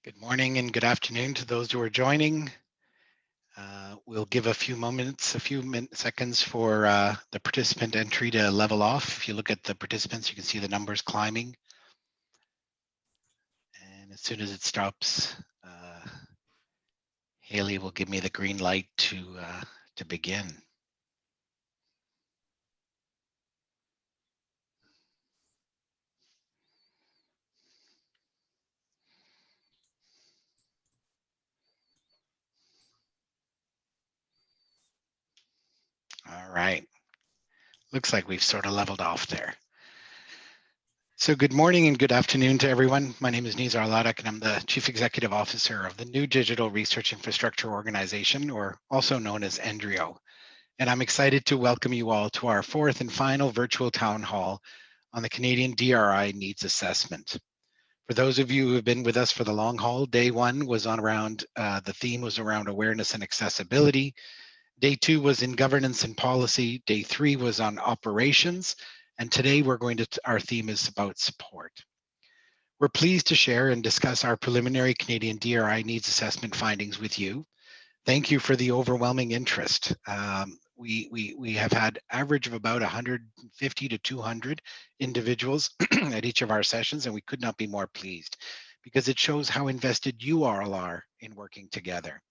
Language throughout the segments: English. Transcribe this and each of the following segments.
Good morning and good afternoon to those who are joining. We'll give a few moments, seconds for the participant entry to level off. If you look at the participants, you can see the numbers climbing. And as soon as it stops, Haley will give me the green light to begin. All right. Looks like we've sort of leveled off there. So good morning and good afternoon to everyone. My name is Nizar Ladak, and I'm the Chief Executive Officer of the new Digital Research Infrastructure Organization, or also known as NDRIO. And I'm excited to welcome you all to our fourth and final virtual town hall on the Canadian DRI Needs Assessment. For those of you who have been with us for the long haul, day one was on around, the theme was around awareness and accessibility. Day two was in governance and policy. Day three was on operations. And today our theme is about support. We're pleased to share and discuss our preliminary Canadian DRI Needs Assessment findings with you. Thank you for the overwhelming interest. We have had average of about 150 to 200 individuals at each of our sessions, and we could not be more pleased because it shows how invested you all are in working together.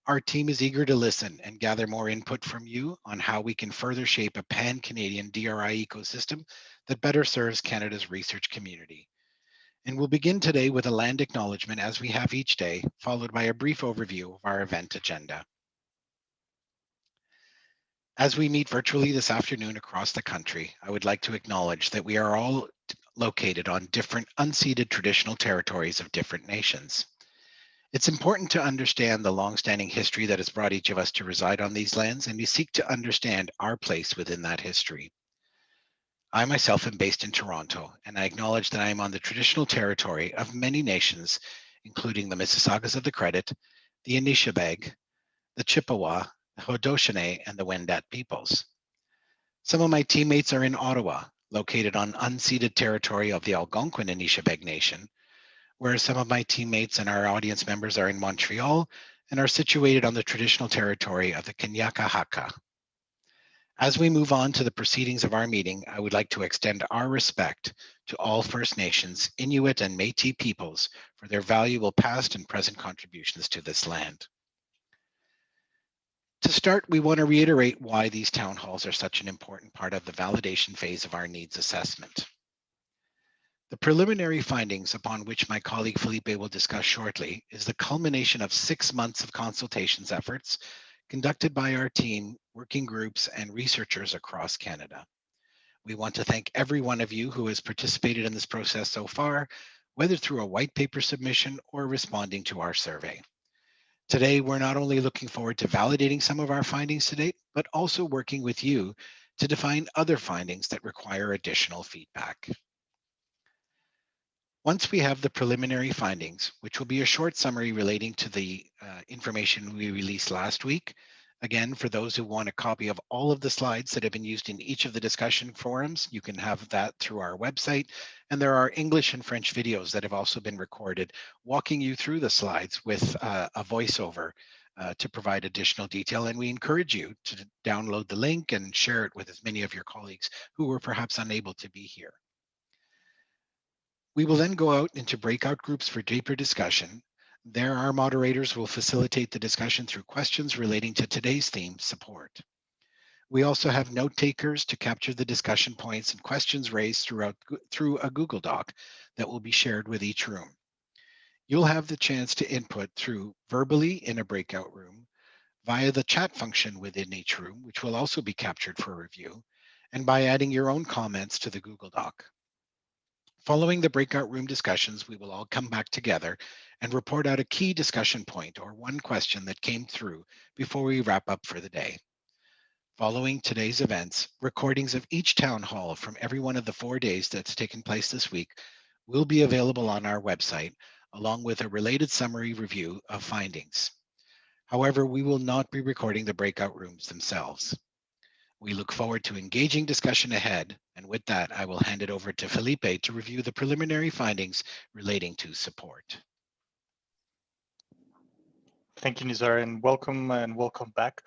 Our team is eager to listen and gather more input from you on how we can further shape a pan-Canadian DRI ecosystem that better serves Canada's research community. And we'll begin today with a land acknowledgement, as we have each day, followed by a brief overview of our event agenda. As we meet virtually this afternoon across the country, I would like to acknowledge that we are all located on different unceded traditional territories of different nations. It's important to understand the longstanding history that has brought each of us to reside on these lands, and we seek to understand our place within that history. I myself am based in Toronto, and I acknowledge that I am on the traditional territory of many nations, including the Mississaugas of the Credit, the Anishinaabe, the Chippewa, the Haudenosaunee, and the Wendat peoples. Some of my teammates are in Ottawa, located on unceded territory of the Algonquin Anishinaabe Nation, whereas some of my teammates and our audience members are in Montreal and are situated on the traditional territory of the Kanien'kehá:ka. As we move on to the proceedings of our meeting, I would like to extend our respect to all First Nations, Inuit, and Métis peoples for their valuable past and present contributions to this land. To start, we want to reiterate why these town halls are such an important part of the validation phase of our needs assessment. The preliminary findings, upon which my colleague Felipe will discuss shortly, is the culmination of 6 months of consultations efforts conducted by our team, working groups, and researchers across Canada. We want to thank every one of you who has participated in this process so far, whether through a white paper submission or responding to our survey. Today, we're not only looking forward to validating some of our findings to date, but also working with you to define other findings that require additional feedback. Once we have the preliminary findings, which will be a short summary relating to the information we released last week, again, for those who want a copy of all of the slides that have been used in each of the discussion forums, you can have that through our website. And there are English and French videos that have also been recorded walking you through the slides with a voiceover to provide additional detail. And we encourage you to download the link and share it with as many of your colleagues who were perhaps unable to be here. We will then go out into breakout groups for deeper discussion. There, our moderators will facilitate the discussion through questions relating to today's theme, support. We also have note takers to capture the discussion points and questions raised through a Google Doc that will be shared with each room. You'll have the chance to input through verbally in a breakout room, via the chat function within each room, which will also be captured for review, and by adding your own comments to the Google Doc. Following the breakout room discussions, we will all come back together and report out a key discussion point or one question that came through before we wrap up for the day. Following today's events, recordings of each town hall from every one of the 4 days that's taken place this week will be available on our website, along with a related summary review of findings. However, we will not be recording the breakout rooms themselves. We look forward to engaging discussion ahead, and with that, I will hand it over to Felipe to review the preliminary findings relating to support. Thank you, Nizar, and welcome back.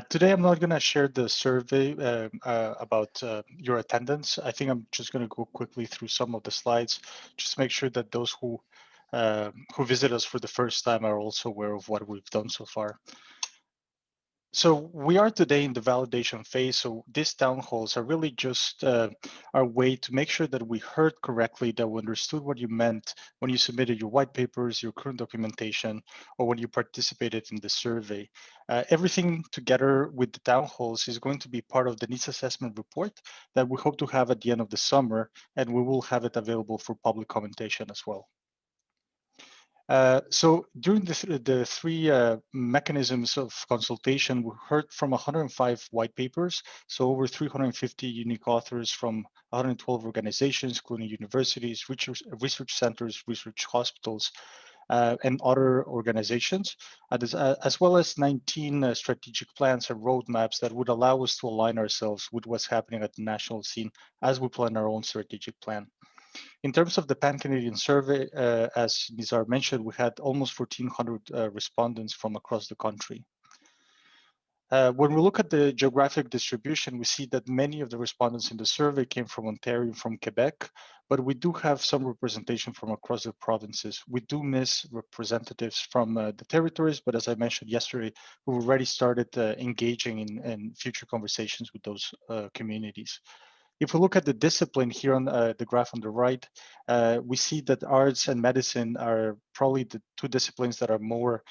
Today, I'm not going to share the survey about your attendance. I think I'm just going to go quickly through some of the slides, just to make sure that those who visit us for the first time are also aware of what we've done so far. So we are today in the validation phase. So these town halls are really just our way to make sure that we heard correctly, that we understood what you meant when you submitted your white papers, your current documentation, or when you participated in the survey. Everything together with the town halls is going to be part of the needs assessment report that we hope to have at the end of the summer, and we will have it available for public commentation as well. So during the three mechanisms of consultation, we heard from 105 white papers, so over 350 unique authors from 112 organizations, including universities, research centers, research hospitals, and other organizations, as well as 19 strategic plans and roadmaps that would allow us to align ourselves with what's happening at the national scene as we plan our own strategic plan. In terms of the Pan-Canadian survey, as Nizar mentioned, we had almost 1,400 respondents from across the country. When we look at the geographic distribution, we see that many of the respondents in the survey came from Ontario and from Quebec, but we do have some representation from across the provinces. We do miss representatives from the territories, but as I mentioned yesterday, we've already started engaging in future conversations with those communities. If we look at the discipline here on the graph on the right, we see that arts and medicine are probably the two disciplines that are more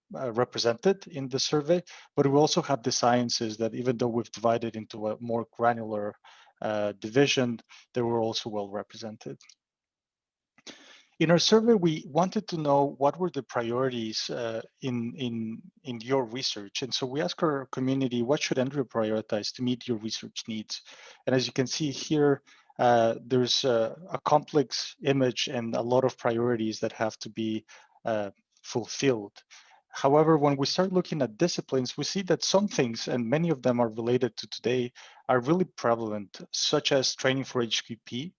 represented in the survey, but we also have the sciences that, even though we've divided into a more granular division, they were also well represented. In our survey, we wanted to know what were the priorities in your research. And so we asked our community, what should Andrew prioritize to meet your research needs? And as you can see here, there's a complex image and a lot of priorities that have to be fulfilled. However, when we start looking at disciplines, we see that some things, and many of them are related to today, are really prevalent, such as training for HQP,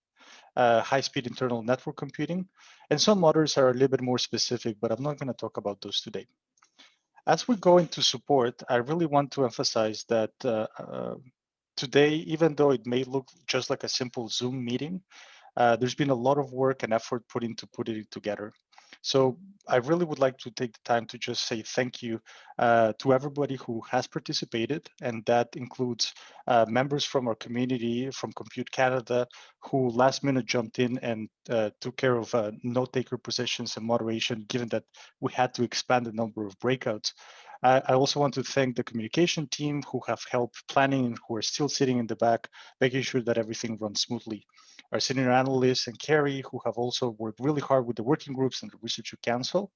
high-speed internal network computing, and some others are a little bit more specific, but I'm not going to talk about those today. As we go into support, I really want to emphasize that today, even though it may look just like a simple Zoom meeting, there's been a lot of work and effort put into putting it together. So I really would like to take the time to just say thank you to everybody who has participated, and that includes members from our community, from Compute Canada, who last minute jumped in and took care of note-taker positions and moderation, given that we had to expand the number of breakouts. I also want to thank the communication team who have helped planning and who are still sitting in the back, making sure that everything runs smoothly. Our senior analysts and Carrie, who have also worked really hard with the working groups and the research council.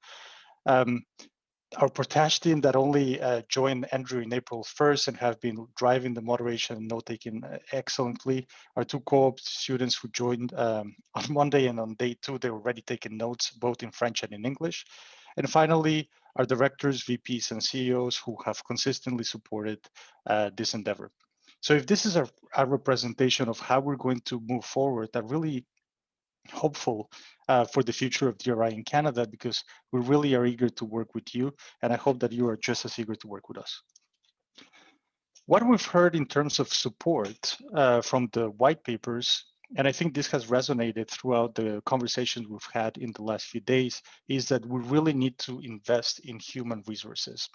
Our Portage team that only joined Andrew in April 1st and have been driving the moderation and note-taking excellently. Our two co-op students who joined on Monday, and on day 2, they were already taking notes, both in French and in English. And finally, our directors, VPs, and CEOs who have consistently supported this endeavor. So if this is our representation of how we're going to move forward, I'm really hopeful for the future of DRI in Canada, because we really are eager to work with you, and I hope that you are just as eager to work with us. What we've heard in terms of support from the white papers, and I think this has resonated throughout the conversations we've had in the last few days, is that we really need to invest in human resources.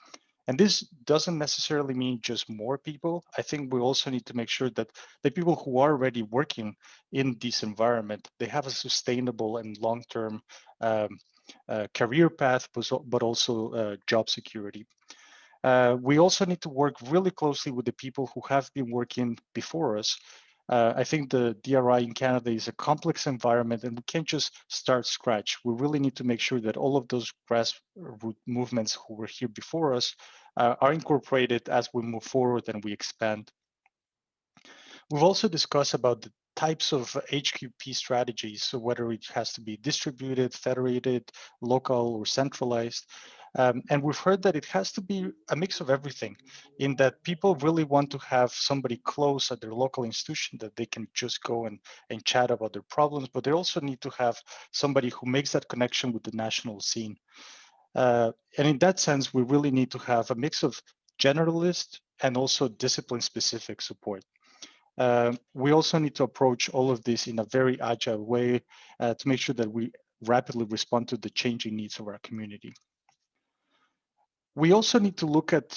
And this doesn't necessarily mean just more people. I think we also need to make sure that the people who are already working in this environment, they have a sustainable and long-term career path, but also job security. We also need to work really closely with the people who have been working before us. I think the DRI in Canada is a complex environment, and we can't just start scratch. We really need to make sure that all of those grassroots movements who were here before us are incorporated as we move forward and we expand. We've also discussed about the types of HQP strategies, so whether it has to be distributed, federated, local, or centralized. And we've heard that it has to be a mix of everything, in that people really want to have somebody close at their local institution that they can just go and chat about their problems, but they also need to have somebody who makes that connection with the national scene. And in that sense, we really need to have a mix of generalist and also discipline-specific support. We also need to approach all of this in a very agile way to make sure that we rapidly respond to the changing needs of our community. We also need to look at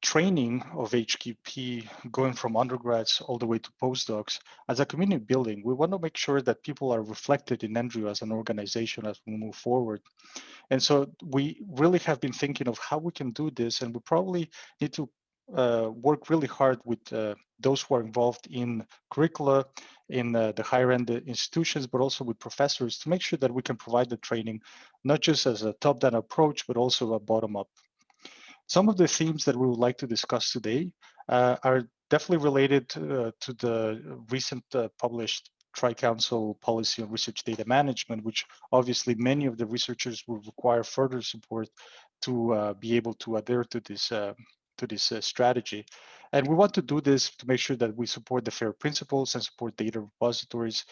training of HQP going from undergrads all the way to postdocs as a community building. We want to make sure that people are reflected in NDRIO as an organization as we move forward. And so we really have been thinking of how we can do this, and we probably need to work really hard with those who are involved in curricula, in the higher end institutions, but also with professors to make sure that we can provide the training, not just as a top-down approach, but also a bottom-up. Some of the themes that we would like to discuss today are definitely related to the recent published Tri-Council Policy on Research Data Management, which obviously many of the researchers will require further support to be able to adhere to this strategy. And we want to do this to make sure that we support the FAIR principles and support data repositories.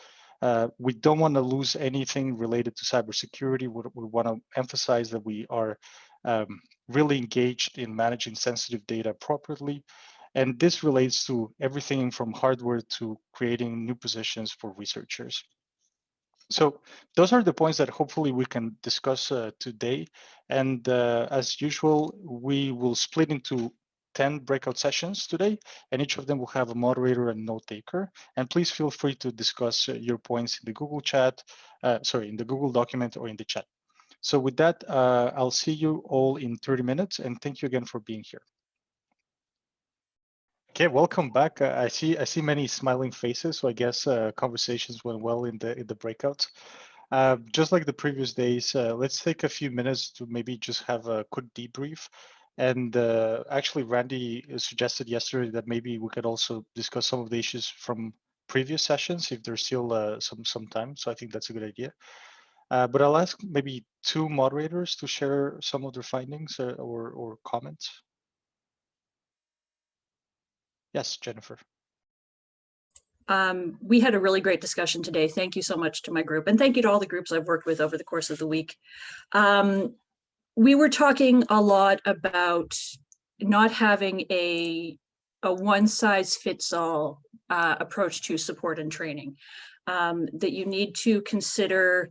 We don't want to lose anything related to cybersecurity. We want to emphasize that we are really engaged in managing sensitive data appropriately. And this relates to everything from hardware to creating new positions for researchers. So those are the points that hopefully we can discuss today. And as usual, we will split into 10 breakout sessions today, and each of them will have a moderator and note taker. And please feel free to discuss your points in the Google chat, in the Google document or in the chat. So with that, I'll see you all in 30 minutes, and thank you again for being here. Okay, welcome back. I see many smiling faces, so I guess conversations went well in the breakouts. Just like the previous days, let's take a few minutes to maybe just have a quick debrief. And actually, Randy suggested yesterday that maybe we could also discuss some of the issues from previous sessions if there's still some time. So I think that's a good idea. But I'll ask maybe two moderators to share some of their findings or comments. Yes, Jennifer. We had a really great discussion today. Thank you so much to my group, and thank you to all the groups I've worked with over the course of the week. We were talking a lot about not having a one-size-fits-all approach to support and training, that you need to consider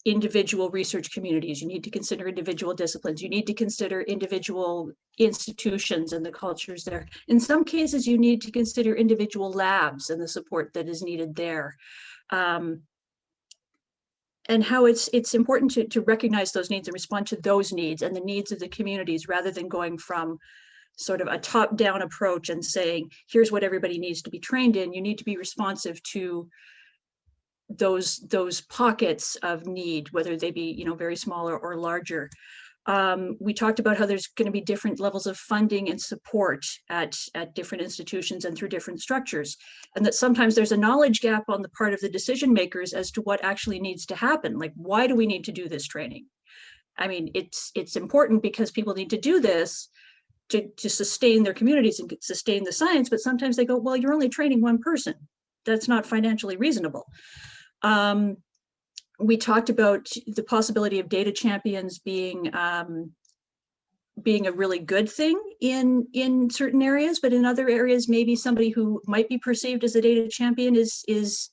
individual research communities, you need to consider individual disciplines, you need to consider individual institutions and the cultures there. In some cases, you need to consider individual labs and the support that is needed there. And how it's important to recognize those needs and respond to those needs and the needs of the communities, rather than going from sort of a top-down approach and saying, here's what everybody needs to be trained in. You need to be responsive to those pockets of need, whether they be very small or larger. We talked about how there's going to be different levels of funding and support at different institutions and through different structures, and that sometimes there's a knowledge gap on the part of the decision makers as to what actually needs to happen. Like, why do we need to do this training? I mean, it's important because people need to do this to sustain their communities and sustain the science, but sometimes they go, well, you're only training one person. That's not financially reasonable. We talked about the possibility of data champions being a really good thing in certain areas, but in other areas, maybe somebody who might be perceived as a data champion is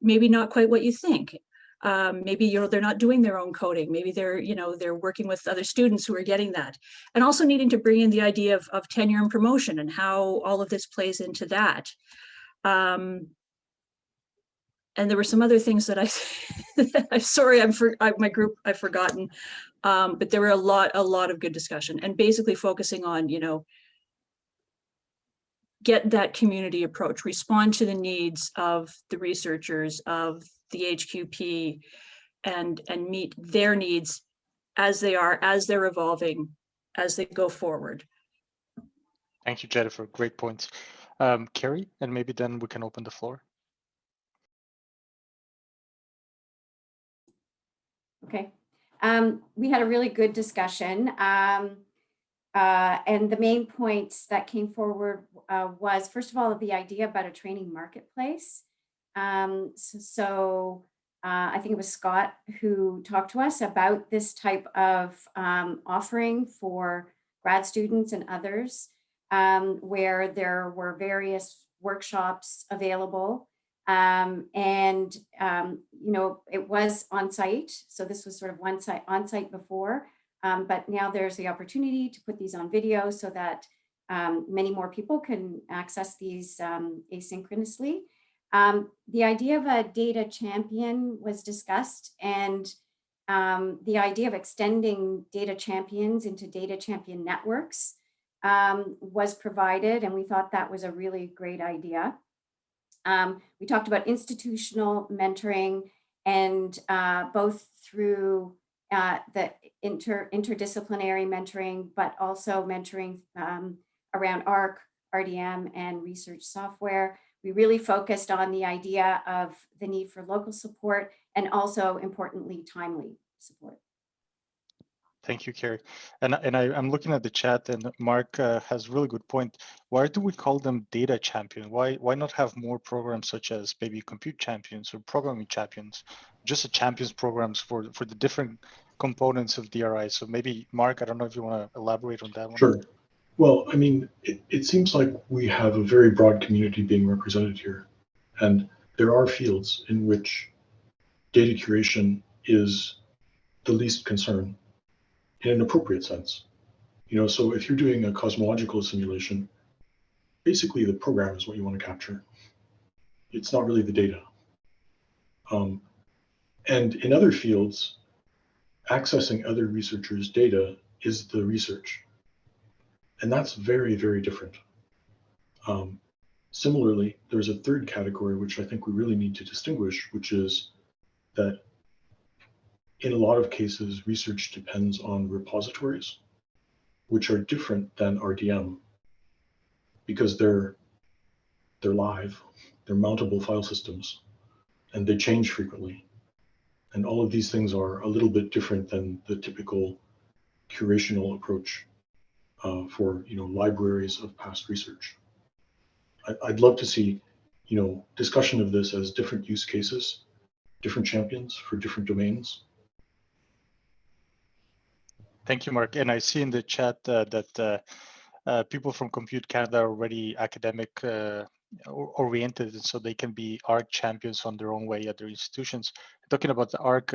maybe not quite what you think. Maybe they're not doing their own coding. Maybe they're working with other students who are getting that, and also needing to bring in the idea of tenure and promotion and how all of this plays into that. And there were some other things that I'm sorry, my group, I've forgotten, but there were a lot of good discussion, and basically focusing on, get that community approach, respond to the needs of the researchers, of the HQP, and meet their needs as they're evolving, as they go forward. Thank you, Jennifer. Great points. Carrie, and maybe then we can open the floor. Okay, we had a really good discussion, and the main points that came forward was, first of all, the idea about a training marketplace. I think it was Scott who talked to us about this type of offering for grad students and others, where there were various workshops available. And it was on site. So this was sort of on site before, but now there's the opportunity to put these on video so that many more people can access these asynchronously. The idea of a data champion was discussed, and the idea of extending data champions into data champion networks was provided, and we thought that was a really great idea. We talked about institutional mentoring, and both through the interdisciplinary mentoring, but also mentoring around ARC, RDM, and research software. We really focused on the idea of the need for local support and also, importantly, timely support. Thank you, Carrie. And I'm looking at the chat, and Mark has a really good point. Why do we call them data champion? Why not have more programs such as maybe compute champions or programming champions, just a champions programs for the different components of DRI? So maybe Mark, I don't know if you want to elaborate on that one. Sure. Well, I mean, it seems like we have a very broad community being represented here, and there are fields in which data curation is the least concern in an appropriate sense. So if you're doing a cosmological simulation, basically the program is what you want to capture. It's not really the data. And in other fields, accessing other researchers' data is the research. And that's very, very different. Similarly, there's a third category, which I think we really need to distinguish, which is that in a lot of cases, research depends on repositories, which are different than RDM because they're live, they're mountable file systems, and they change frequently. And all of these things are a little bit different than the typical curational approach for libraries of past research. I'd love to see discussion of this as different use cases, different champions for different domains. Thank you, Mark. And I see in the chat that people from Compute Canada are already academic oriented, and so they can be ARC champions on their own way at their institutions. Talking about the ARC,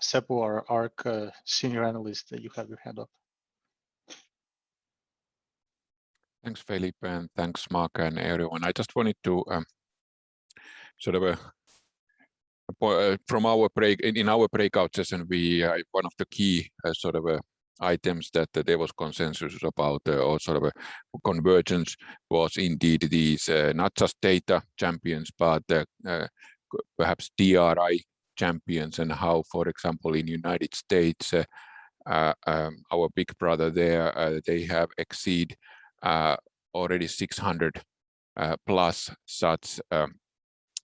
Seppo, our ARC senior analyst, you have your hand up. Thanks, Felipe, and thanks, Mark, and everyone. I just wanted to sort of from our breakout session, we one of the key items that there was consensus about, or sort of a convergence, was indeed these not just data champions, but perhaps DRI champions, and how, for example, in United States, our big brother there, they have exceed already 600 plus such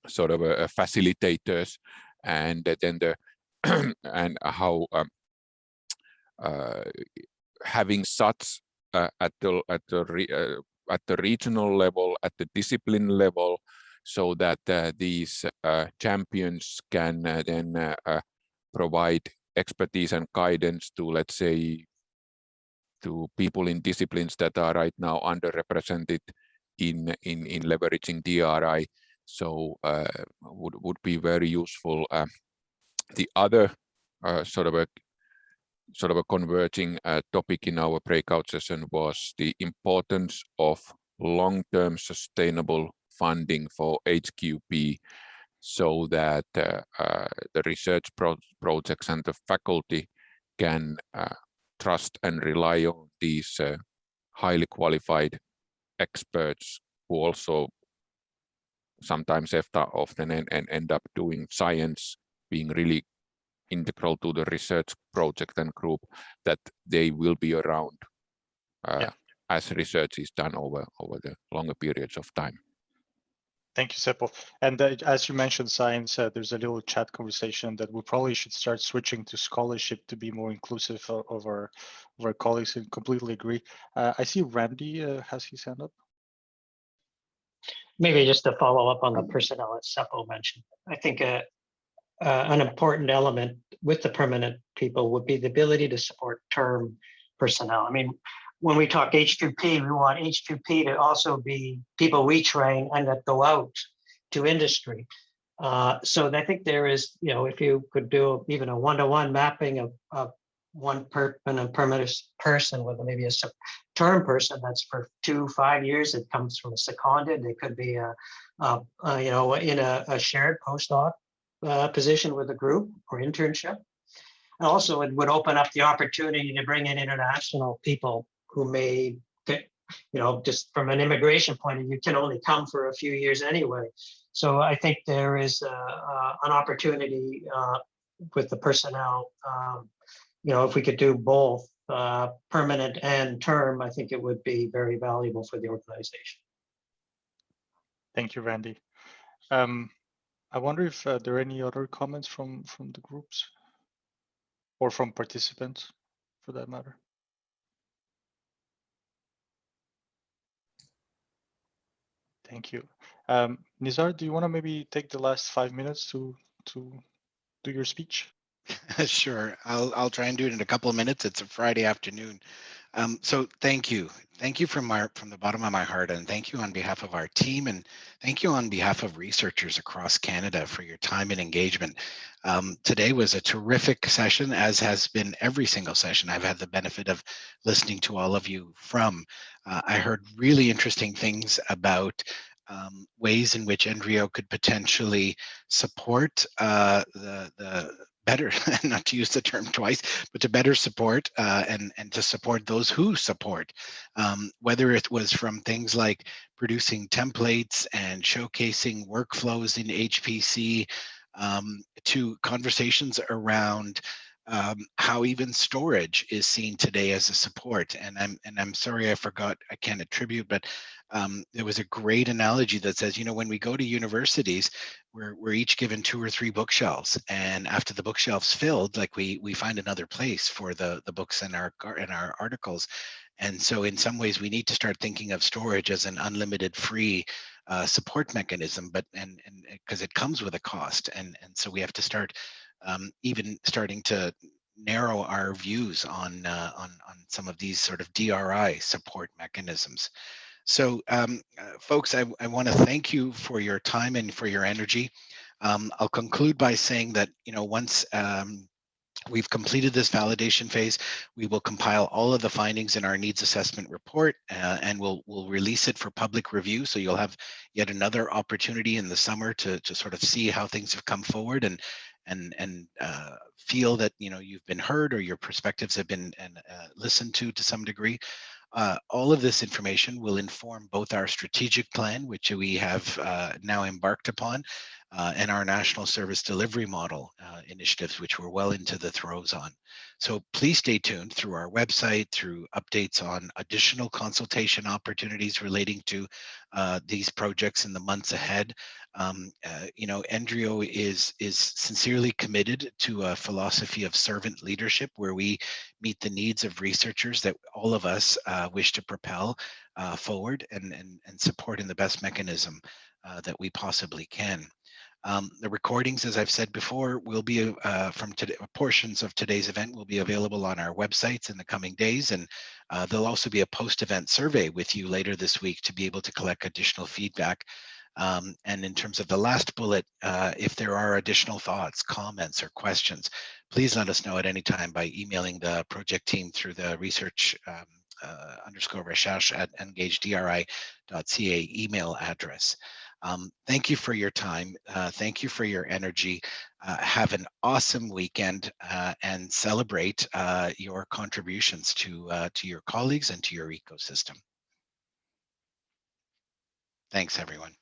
sort of facilitators, and then the and how having such at the regional level, at the discipline level, so that these champions can then provide expertise and guidance to, let's say, to people in disciplines that are right now underrepresented in leveraging DRI. So would be very useful. The other sort of a converging topic in our breakout session was the importance of long-term sustainable funding for HQP, so that the research projects and the faculty can trust and rely on these highly qualified experts who also sometimes often end up doing science, being really integral to the research project and group, that they will be around as research is done over the longer periods of time. Thank you, Seppo. And as you mentioned, science, there's a little chat conversation that we probably should start switching to scholarship to be more inclusive of our colleagues, and completely agree. I see Randy has his hand up. Maybe just to follow up on the personnel that Seppo mentioned. I think an important element with the permanent people would be the ability to support term personnel. I mean, when we talk H2P, we want H2P to also be people we train and that go out to industry. So I think there is, you know, if you could do even a one-to-one mapping of one permanent person with maybe a term person that's for 2-5 years, it comes from a seconded. It could be you know, in a shared postdoc position with a group or internship. And also, it would open up the opportunity to bring in international people who may, you know, just from an immigration point of view, can only come for a few years anyway. So I think there is an opportunity with the personnel. You know, if we could do both permanent and term, I think it would be very valuable for the organization. Thank you, Randy. I wonder if there are any other comments from the groups or from participants, for that matter. Thank you. Nizar, do you want to maybe take the last 5 minutes to do your speech? Sure, I'll try and do it in a couple of minutes. It's a Friday afternoon. So thank you from the bottom of my heart, and thank you on behalf of our team, and thank you on behalf of researchers across Canada for your time and engagement. Today was a terrific session, as has been every single session I've had the benefit of listening to all of you from. I heard really interesting things about ways in which NDRIO could potentially support the better, not to use the term twice, but to better support and to support those who support, whether it was from things like producing templates and showcasing workflows in HPC, to conversations around how even storage is seen today as a support. And I'm sorry I forgot, I can't attribute, but there was a great analogy that says, you know, when we go to universities, we're each given 2 or 3 bookshelves, and after the bookshelves filled, like we find another place for the books and our articles. And so in some ways we need to start thinking of storage as an unlimited free support mechanism, but and because it comes with a cost, and so we have to start even starting to narrow our views on some of these sort of DRI support mechanisms. So folks, I want to thank you for your time and for your energy. I'll conclude by saying that, you know, once we've completed this validation phase, we will compile all of the findings in our needs assessment report, and we'll release it for public review. So you'll have yet another opportunity in the summer to sort of see how things have come forward and feel that, you know, you've been heard or your perspectives have been listened to some degree. All of this information will inform both our strategic plan, which we have now embarked upon, and our national service delivery model initiatives, which we're well into the throes on. So please stay tuned through our website, through updates on additional consultation opportunities relating to these projects in the months ahead. You know, NDRIO is sincerely committed to a philosophy of servant leadership, where we meet the needs of researchers that all of us wish to propel forward and support in the best mechanism that we possibly can. The recordings, as I've said before, will be from today, portions of today's event will be available on our websites in the coming days, and there'll also be a post-event survey with you later this week to be able to collect additional feedback. And in terms of the last bullet, if there are additional thoughts, comments, or questions, please let us know at any time by emailing the project team through the research _recherche@engagedri.ca email address. Thank you for your time. Thank you for your energy. Have an awesome weekend and celebrate your contributions to your colleagues and to your ecosystem. Thanks, everyone.